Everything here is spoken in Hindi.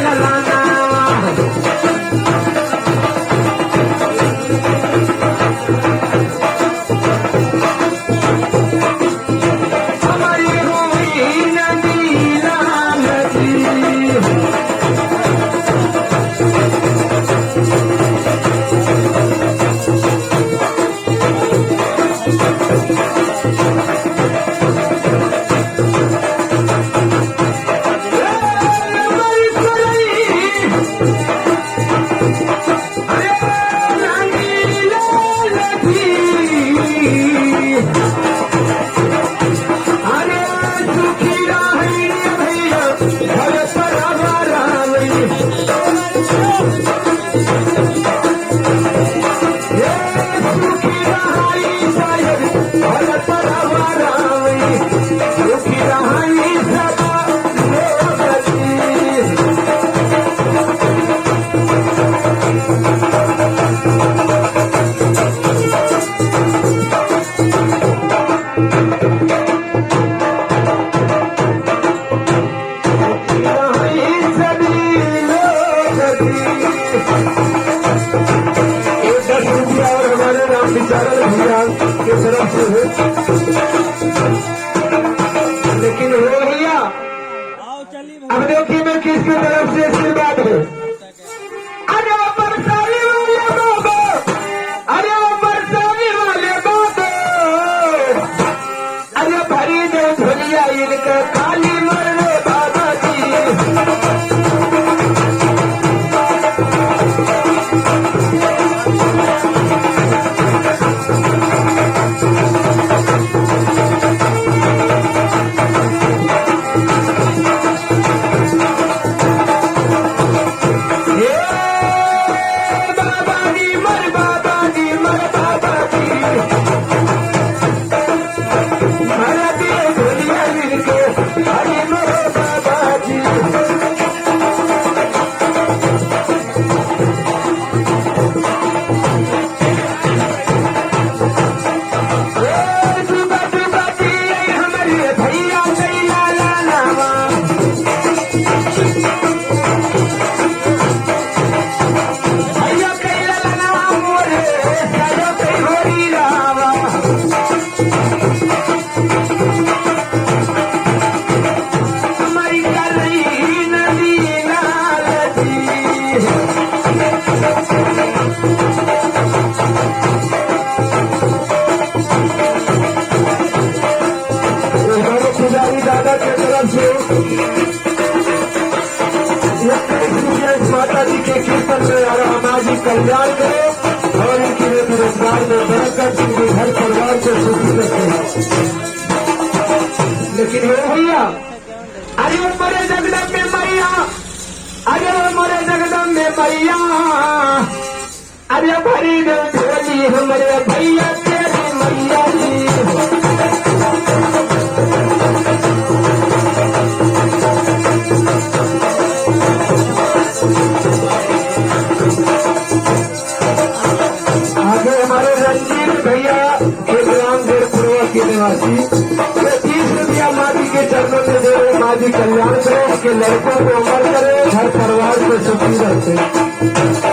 ललाना हमारी हुई नदीला नदी लेकिन हो भैया अब देखिए मैं किसकी तरफ से आशीर्वाद है। अरे वो बरसाने वाले बाबा, अरे वो बरसाने वाले बाबा, अरे भरी दे धुलिया इनका काली मरने बाबा जी। दादा के तरफ से माता जी के कीर्तन में हमारी कल्याण करो और इनकी रोजगार में बरकत इनके घर परिवार को सुखी रखे। लेकिन हे भैया, अरे वो मरे जगदम्बे मैया, अरे वो मरे जगदम्बे मैया, अरे भरी ने झोली हमारे भैया तेरी मैया जी। आगे हमारे रंजीत भैया के ग्राम देवपुरवा के निवासी 30 रुपया माँ जी के चरणों में दे रहे। माँ जी कल्याण करे, के लड़कों को अमर करे, हर परिवार को सुखी रखे।